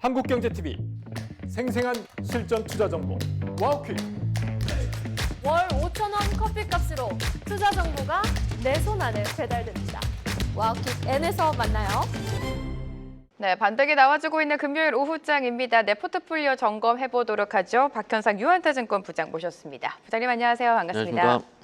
한국경제TV 생생한 실전 투자 정보 와우퀴. 월 5,000원 커피값으로 투자 정보가 내 손 안에 배달됩니다. 와우킥 N에서 만나요. 네, 반등이 나와주고 있는 금요일 오후장입니다. 내 포트폴리오 점검해 보도록 하죠. 박현상 유한타증권 부장 모셨습니다. 부장님 안녕하세요. 반갑습니다. 안녕하십니까.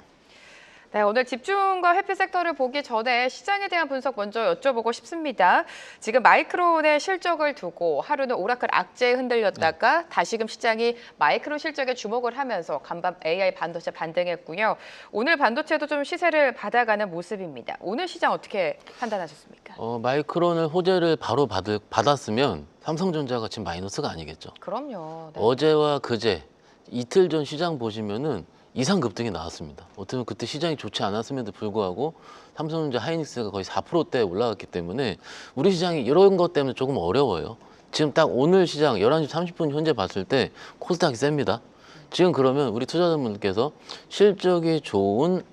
네, 오늘 집중과 회피 섹터를 보기 전에 시장에 대한 분석 먼저 여쭤보고 싶습니다. 지금 마이크론의 실적을 두고 하루는 오라클 악재에 흔들렸다가 다시금 시장이 마이크론 실적에 주목을 하면서 간밤 AI 반도체 반등했고요. 오늘 반도체도 좀 시세를 받아가는 모습입니다. 오늘 시장 어떻게 판단하셨습니까? 마이크론을 호재를 바로 받았으면 삼성전자가 지금 마이너스가 아니겠죠. 그럼요. 네. 어제와 그제 이틀 전 시장 보시면은 이상 급등이 나왔습니다. 어떻게 보면 그때 시장이 좋지 않았음에도 불구하고 삼성전자 하이닉스가 거의 4%대 올라갔기 때문에 우리 시장이 이런 것 때문에 조금 어려워요. 지금 딱 오늘 시장 11시 30분 현재 봤을 때 코스닥이 셉니다. 지금 그러면 우리 투자자분들께서 실적이 좋은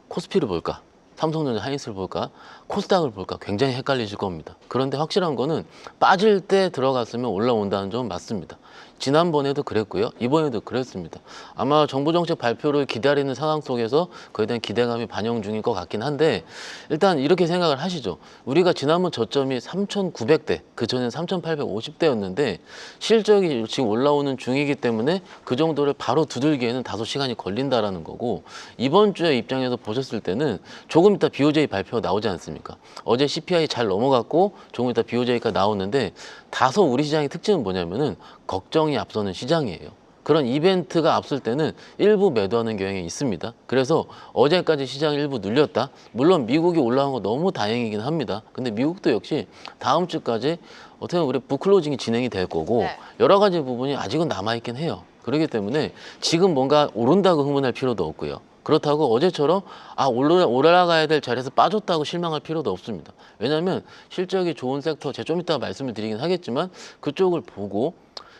코스피를 볼까? 삼성전자 하이닉스를 볼까? 코스닥을 볼까? 굉장히 헷갈리실 겁니다. 그런데 확실한 거는 빠질 때 들어갔으면 올라온다는 점은 맞습니다. 지난번에도 그랬고요. 이번에도 그랬습니다. 아마 정부 정책 발표를 기다리는 상황 속에서 그에 대한 기대감이 반영 중일 것 같긴 한데 일단 이렇게 생각을 하시죠. 우리가 지난번 저점이 3,900대, 그전엔 3,850대였는데 실적이 지금 올라오는 중이기 때문에 그 정도를 바로 두들기에는 다소 시간이 걸린다라는 거고 이번 주의 입장에서 보셨을 때는 조금 이따 BOJ 발표가 나오지 않습니까? 어제 CPI 잘 넘어갔고 조금 이따 BOJ가 나오는데 다소 우리 시장의 특징은 뭐냐면은 걱정이 앞서는 시장이에요. 그런 이벤트가 앞설 때는 일부 매도하는 경향이 있습니다. 그래서 어제까지 시장 일부 눌렸다. 물론 미국이 올라온 거 너무 다행이긴 합니다. 근데 미국도 역시 다음 주까지 어떻게 보면 우리 북클로징이 진행이 될 거고 네. 여러 가지 부분이 아직은 남아있긴 해요. 그렇기 때문에 지금 뭔가 오른다고 흥분할 필요도 없고요. 그렇다고 어제처럼 올라가야 될 자리에서 빠졌다고 실망할 필요도 없습니다. 왜냐하면 실적이 좋은 섹터, 제가 좀 이따 말씀을 드리긴 하겠지만 그쪽을 보고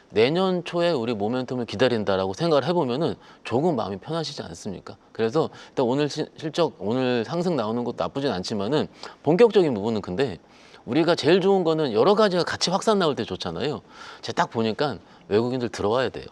내년 초에 우리 모멘텀을 기다린다라고 생각을 해보면은 조금 마음이 편하시지 않습니까? 그래서 일단 오늘 실적, 오늘 상승 나오는 것도 나쁘진 않지만은 본격적인 부분은 근데 우리가 제일 좋은 거는 여러 가지가 같이 확산 나올 때 좋잖아요. 제가 딱 보니까 외국인들 들어와야 돼요.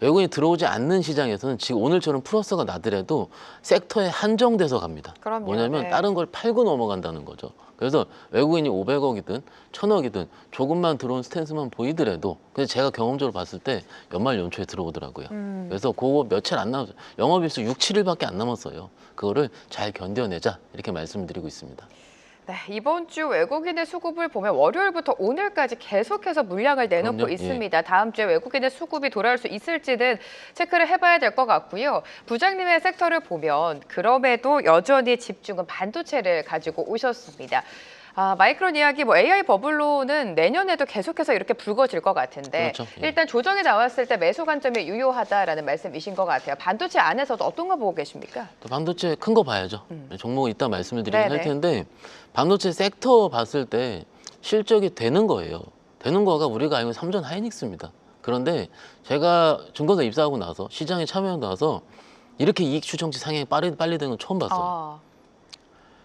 외국인이 들어오지 않는 시장에서는 지금 오늘처럼 플러스가 나더라도 섹터에 한정돼서 갑니다. 그럼요. 뭐냐면 네. 다른 걸 팔고 넘어간다는 거죠. 그래서 외국인이 500억이든 1000억이든 조금만 들어온 스탠스만 보이더라도 근데 제가 경험적으로 봤을 때 연말 연초에 들어오더라고요. 그래서 그거 며칠 안 남았어요. 영업일수 6, 7일밖에 안 남았어요. 그거를 잘 견뎌내자 이렇게 말씀드리고 있습니다. 네, 이번 주 외국인의 수급을 보면 월요일부터 오늘까지 계속해서 물량을 내놓고 그럼요. 있습니다. 다음 주에 외국인의 수급이 돌아올 수 있을지는 체크를 해봐야 될 것 같고요. 부장님의 섹터를 보면 그럼에도 여전히 집중은 반도체를 가지고 오셨습니다. 마이크론 이야기, AI 버블로는 내년에도 계속해서 이렇게 불거질 것 같은데 그렇죠. 일단 조정이 나왔을 때 매수 관점이 유효하다라는 말씀이신 것 같아요. 반도체 안에서도 어떤 거 보고 계십니까? 또 반도체 큰 거 봐야죠. 종목은 이따 말씀을 드리긴 할 네네. 텐데 반도체 섹터 봤을 때 실적이 되는 거예요. 되는 거가 우리가 알고 있는 삼전 하이닉스입니다. 그런데 제가 증권사 입사하고 나서 시장에 참여하고 나서 이렇게 이익 추정치 상향이 빨리 되는 건 처음 봤어요.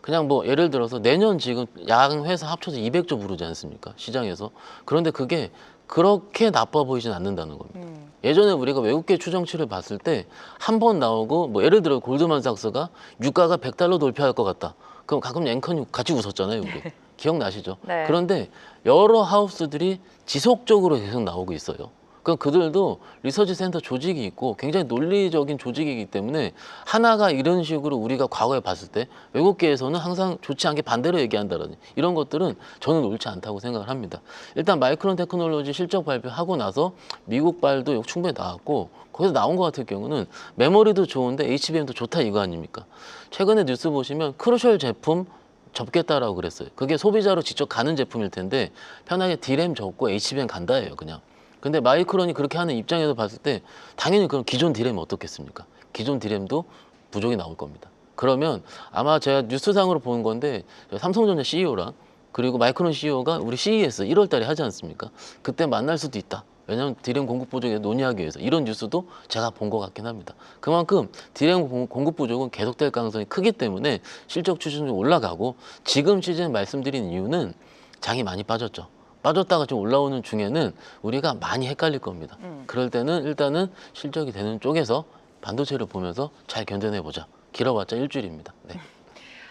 그냥 뭐 예를 들어서 내년 지금 양 회사 합쳐서 200조 부르지 않습니까? 시장에서. 그런데 그게 그렇게 나빠 보이진 않는다는 겁니다. 예전에 우리가 외국계 추정치를 봤을 때 한 번 나오고 뭐 예를 들어 골드만삭스가 유가가 $100 돌파할 것 같다. 그럼 가끔 앵커님 같이 웃었잖아요, 우리. 기억나시죠? 네. 그런데 여러 하우스들이 지속적으로 계속 나오고 있어요. 그럼 그들도 리서치 센터 조직이 있고 굉장히 논리적인 조직이기 때문에 하나가 이런 식으로 우리가 과거에 봤을 때 외국계에서는 항상 좋지 않게 반대로 얘기한다라는 이런 것들은 저는 옳지 않다고 생각을 합니다. 일단 마이크론 테크놀로지 실적 발표하고 나서 미국발도 충분히 나왔고 거기서 나온 것 같은 경우는 메모리도 좋은데 HBM도 좋다 이거 아닙니까? 최근에 뉴스 보시면 크루셜 제품 접겠다라고 그랬어요. 그게 소비자로 직접 가는 제품일 텐데 편하게 D램 접고 HBM 간다예요 그냥. 근데 마이크론이 그렇게 하는 입장에서 봤을 때 당연히 그럼 기존 D램이 어떻겠습니까? 기존 D램도 부족이 나올 겁니다. 그러면 아마 제가 뉴스상으로 보는 건데 삼성전자 CEO랑 그리고 마이크론 CEO가 우리 CES 1월 달에 하지 않습니까? 그때 만날 수도 있다. 왜냐하면 D램 공급 부족에 논의하기 위해서 이런 뉴스도 제가 본 것 같긴 합니다. 그만큼 D램 공급 부족은 계속될 가능성이 크기 때문에 실적 추진이 올라가고 지금 시즌 말씀드린 이유는 장이 많이 빠졌죠. 빠졌다가 지금 올라오는 중에는 우리가 많이 헷갈릴 겁니다. 그럴 때는 일단은 실적이 되는 쪽에서 반도체를 보면서 잘 견뎌내보자. 길어봤자 일주일입니다. 네.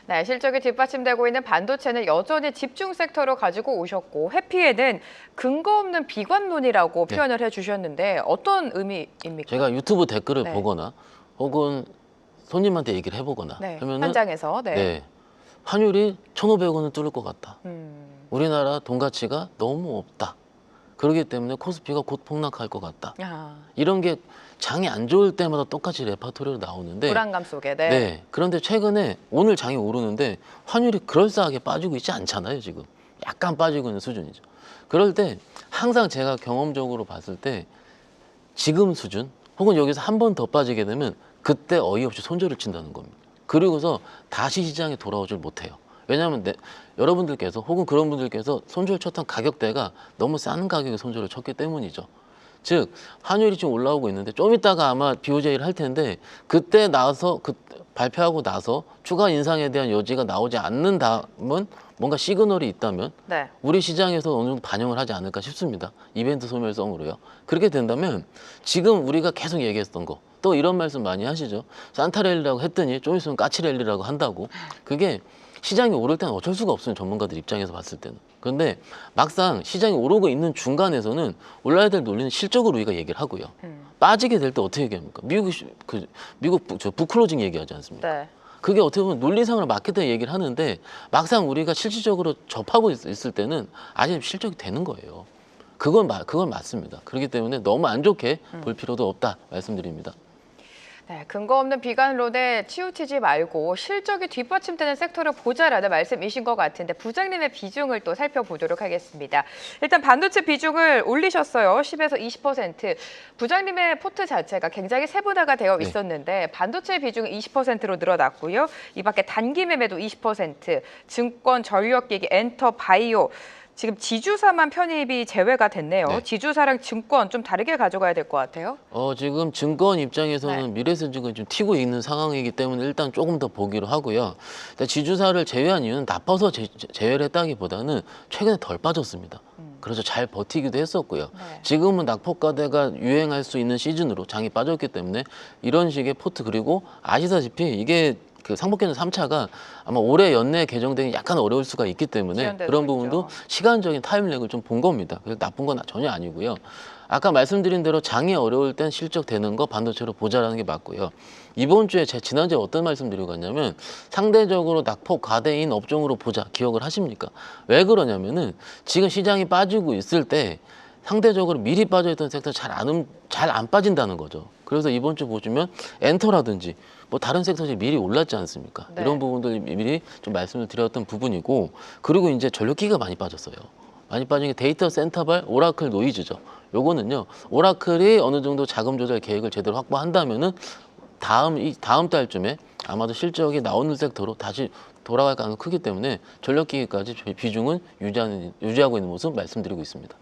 네, 실적이 뒷받침되고 있는 반도체는 여전히 집중 섹터로 가지고 오셨고 회피에는 근거 없는 비관론이라고 네. 표현을 해주셨는데 어떤 의미입니까? 제가 유튜브 댓글을 네. 보거나 혹은 손님한테 얘기를 해보거나 네, 하면은 현장에서 네. 환율이 1,500원은 뚫을 것 같다. 음, 우리나라 돈 가치가 너무 없다. 그렇기 때문에 코스피가 곧 폭락할 것 같다. 아, 이런 게 장이 안 좋을 때마다 똑같이 레파토리로 나오는데 불안감 속에. 네. 네. 그런데 최근에 오늘 장이 오르는데 환율이 그럴싸하게 빠지고 있지 않잖아요, 지금. 약간 빠지고 있는 수준이죠. 그럴 때 항상 제가 경험적으로 봤을 때 지금 수준 혹은 여기서 한 번 더 빠지게 되면 그때 어이없이 손절을 친다는 겁니다. 그리고서 다시 시장에 돌아오질 못해요. 왜냐하면 여러분들께서 혹은 그런 분들께서 손절 쳤던 가격대가 너무 싼 가격에 손절을 쳤기 때문이죠. 즉 환율이 지금 올라오고 있는데 좀 이따가 아마 BOJ를 할 텐데 그때 나서 발표하고 나서 추가 인상에 대한 여지가 나오지 않는다면 뭔가 시그널이 있다면 네. 우리 시장에서 어느 정도 반영을 하지 않을까 싶습니다. 이벤트 소멸성으로요. 그렇게 된다면 지금 우리가 계속 얘기했던 거 또 이런 말씀 많이 하시죠. 산타랠리라고 했더니 좀 있으면 까치랠리라고 한다고. 그게 시장이 오를 때는 어쩔 수가 없어요. 전문가들 입장에서 봤을 때는. 그런데 막상 시장이 오르고 있는 중간에서는 올라야 될 논리는 실적으로 우리가 얘기를 하고요. 빠지게 될 때 어떻게 얘기합니까? 미국 북클로징 얘기하지 않습니까? 네. 그게 어떻게 보면 논리상으로 맞겠다 얘기를 하는데 막상 우리가 실질적으로 접하고 있을 때는 아직 실적이 되는 거예요. 그건 맞습니다. 그렇기 때문에 너무 안 좋게 볼 필요도 없다 말씀드립니다. 네, 근거 없는 비관론에 치우치지 말고 실적이 뒷받침되는 섹터를 보자라는 말씀이신 것 같은데 부장님의 비중을 또 살펴보도록 하겠습니다. 일단 반도체 비중을 올리셨어요. 10에서 20%. 부장님의 포트 자체가 굉장히 세분화가 되어 네. 있었는데 반도체 비중이 20%로 늘어났고요. 이 밖에 단기 매매도 20%, 증권, 전력기기, 엔터, 바이오, 지금 지주사만 편입이 제외가 됐네요. 네. 지주사랑 증권 좀 다르게 가져가야 될 것 같아요. 지금 증권 입장에서는 네. 미래에셋증권이 좀 튀고 있는 상황이기 때문에 일단 조금 더 보기로 하고요. 일단 지주사를 제외한 이유는 나빠서 제외를 했다기보다는 최근에 덜 빠졌습니다. 그래서 잘 버티기도 했었고요. 네. 지금은 낙폭과대가 유행할 수 있는 시즌으로 장이 빠졌기 때문에 이런 식의 포트 그리고 아시다시피 이게 그 상복개는 3차가 아마 올해 연내 개정되기 약간 어려울 수가 있기 때문에 지연될 그런 수 부분도 있죠. 시간적인 타임렉을 좀 본 겁니다. 그래서 나쁜 건 전혀 아니고요. 아까 말씀드린 대로 장이 어려울 땐 실적 되는 거 반도체로 보자라는 게 맞고요. 이번 주에 지난주에 어떤 말씀 드리고 갔냐면 상대적으로 낙폭 과대인 업종으로 보자 기억을 하십니까? 왜 그러냐면은 지금 시장이 빠지고 있을 때 상대적으로 미리 빠져있던 섹터 잘 안 빠진다는 거죠. 그래서 이번 주 보시면 엔터라든지 뭐 다른 섹터들이 미리 올랐지 않습니까? 네. 이런 부분들 미리 좀 말씀을 드렸던 부분이고 그리고 이제 전력기가 많이 빠졌어요. 많이 빠진 게 데이터 센터발 오라클 노이즈죠. 요거는요. 오라클이 어느 정도 자금 조달 계획을 제대로 확보한다면은 다음 달쯤에 아마도 실적이 나오는 섹터로 다시 돌아갈 가능성이 크기 때문에 전력기기까지 비중은 유지하고 있는 모습 말씀드리고 있습니다.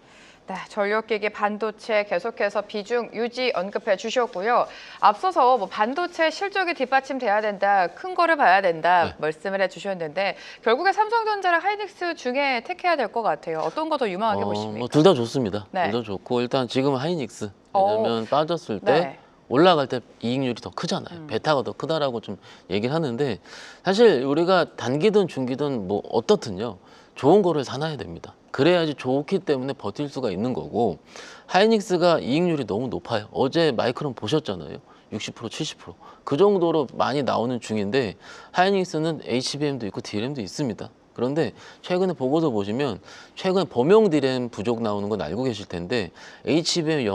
네, 전력기기 반도체 계속해서 비중 유지 언급해 주셨고요. 앞서서 뭐 반도체 실적이 뒷받침돼야 된다, 큰 거를 봐야 된다 네. 말씀을 해주셨는데 결국에 삼성전자랑 하이닉스 중에 택해야 될 것 같아요. 어떤 거 더 유망하게 보십니까? 둘 다 좋습니다. 네. 둘 다 좋고 일단 지금은 하이닉스 왜냐면 빠졌을 때 네. 올라갈 때 이익률이 더 크잖아요. 베타가 더 크다라고 좀 얘기를 하는데 사실 우리가 단기든 중기든 뭐 어떻든요. 좋은 거를 사놔야 됩니다. 그래야지 좋기 때문에 버틸 수가 있는 거고 하이닉스가 이익률이 너무 높아요. 어제 마이크론 보셨잖아요. 60%, 70%. 그 정도로 많이 나오는 중인데 하이닉스는 HBM도 있고 DRAM도 있습니다. 그런데 최근에 보고서 보시면 최근 범용 DRAM 부족 나오는 건 알고 계실 텐데 HBM의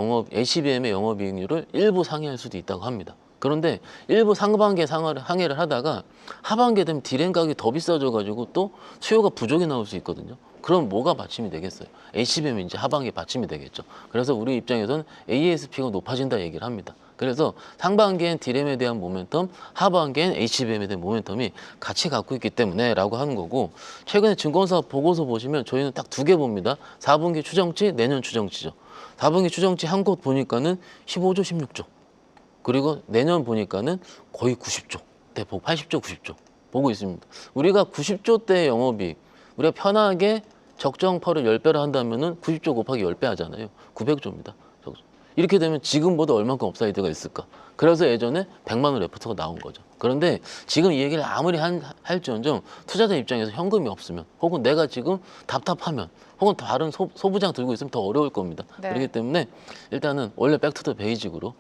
영업이익률을 일부 상회할 수도 있다고 합니다. 그런데 일부 상반기에 항해를 하다가 하반기에 되면 디램 가격이 더 비싸져가지고 또 수요가 부족이 나올 수 있거든요. 그럼 뭐가 받침이 되겠어요? HBM이 이제 하반기에 받침이 되겠죠. 그래서 우리 입장에서는 ASP가 높아진다 얘기를 합니다. 그래서 상반기엔 디램에 대한 모멘텀, 하반기엔 HBM에 대한 모멘텀이 같이 갖고 있기 때문에 라고 하는 거고 최근에 증권사 보고서 보시면 저희는 딱 2개 봅니다. 4분기 추정치, 내년 추정치죠. 4분기 추정치 한 곳 보니까는 15조, 16조. 그리고 내년 보니까는 거의 90조, 대폭 80조, 90조 보고 있습니다. 우리가 90조 대 영업이익, 우리가 편하게 적정 펄을 10배를 한다면은 90조 곱하기 10배 하잖아요. 900조입니다. 이렇게 되면 지금보다 얼만큼 업사이드가 있을까? 그래서 예전에 100만 원 레포트가 나온 거죠. 그런데 지금 이 얘기를 아무리 할지언정 투자자 입장에서 현금이 없으면 혹은 내가 지금 답답하면 혹은 다른 소부장 들고 있으면 더 어려울 겁니다. 네. 그렇기 때문에 일단은 원래 백투더 베이직으로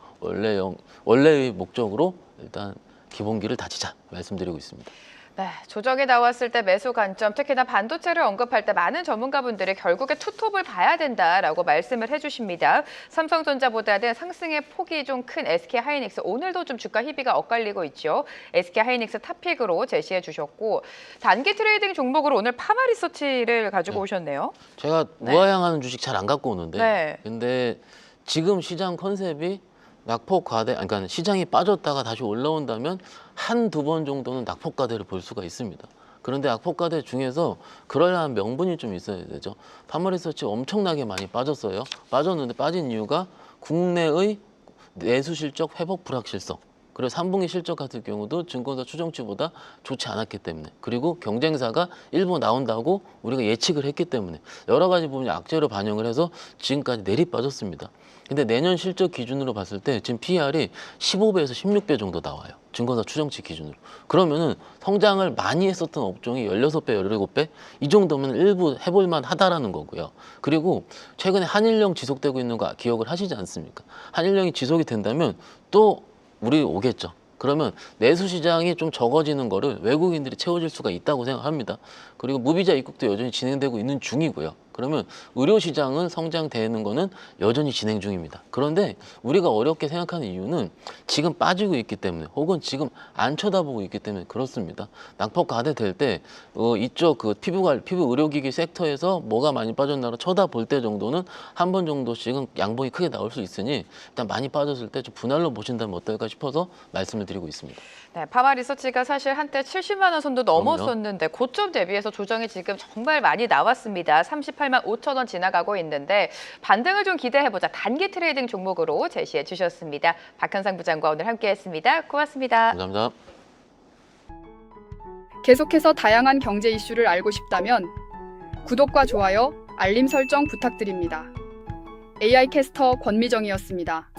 원래의 목적으로 일단 기본기를 다지자 말씀드리고 있습니다. 네, 조정이 나왔을 때 매수 관점, 특히나 반도체를 언급할 때 많은 전문가분들이 결국에 투톱을 봐야 된다라고 말씀을 해주십니다. 삼성전자보다는 상승의 폭이 좀 큰 SK하이닉스, 오늘도 좀 주가 희비가 엇갈리고 있죠. SK하이닉스 탑픽으로 제시해 주셨고, 단기 트레이딩 종목으로 오늘 파마리서치를 가지고 오셨네요. 제가 우하향하는 주식 잘 안 갖고 오는데 네. 근데 지금 시장 컨셉이 낙폭 과대, 그러니까 시장이 빠졌다가 다시 올라온다면 한두 번 정도는 낙폭 과대를 볼 수가 있습니다. 그런데 낙폭 과대 중에서 그러려한 명분이 좀 있어야 되죠. 파마리서치 엄청나게 많이 빠졌어요. 빠졌는데 빠진 이유가 국내의 내수 실적 회복 불확실성. 그리고 3분기 실적 같은 경우도 증권사 추정치보다 좋지 않았기 때문에, 그리고 경쟁사가 일부 나온다고 우리가 예측을 했기 때문에 여러 가지 부분이 악재로 반영을 해서 지금까지 내리 빠졌습니다. 근데 내년 실적 기준으로 봤을 때 지금 PER이 15배에서 16배 정도 나와요. 증권사 추정치 기준으로. 그러면은 성장을 많이 했었던 업종이 16배, 17배? 이 정도면 일부 해볼만 하다라는 거고요. 그리고 최근에 한일령 지속되고 있는 거 기억을 하시지 않습니까? 한일령이 지속이 된다면 또 우리 오겠죠. 그러면 내수 시장이 좀 적어지는 거를 외국인들이 채워줄 수가 있다고 생각합니다. 그리고 무비자 입국도 여전히 진행되고 있는 중이고요. 그러면 의료 시장은 성장되는 거는 여전히 진행 중입니다. 그런데 우리가 어렵게 생각하는 이유는 지금 빠지고 있기 때문에 혹은 지금 안 쳐다보고 있기 때문에 그렇습니다. 낙폭 과대될 때 이쪽 그 피부 의료기기 섹터에서 뭐가 많이 빠졌나로 쳐다볼 때 정도는 한 번 정도씩은 양봉이 크게 나올 수 있으니 일단 많이 빠졌을 때 좀 분할로 보신다면 어떨까 싶어서 말씀을 드리고 있습니다. 네, 파마리서치가 사실 한때 70만 원 선도 넘었었는데 고점 대비해서 조정이 지금 정말 많이 나왔습니다. 38만 5천 원 지나가고 있는데 반등을 좀 기대해보자. 단기 트레이딩 종목으로 제시해 주셨습니다. 박현상 부장과 오늘 함께했습니다. 고맙습니다. 감사합니다. 계속해서 다양한 경제 이슈를 알고 싶다면 구독과 좋아요, 알림 설정 부탁드립니다. AI 캐스터 권미정이었습니다.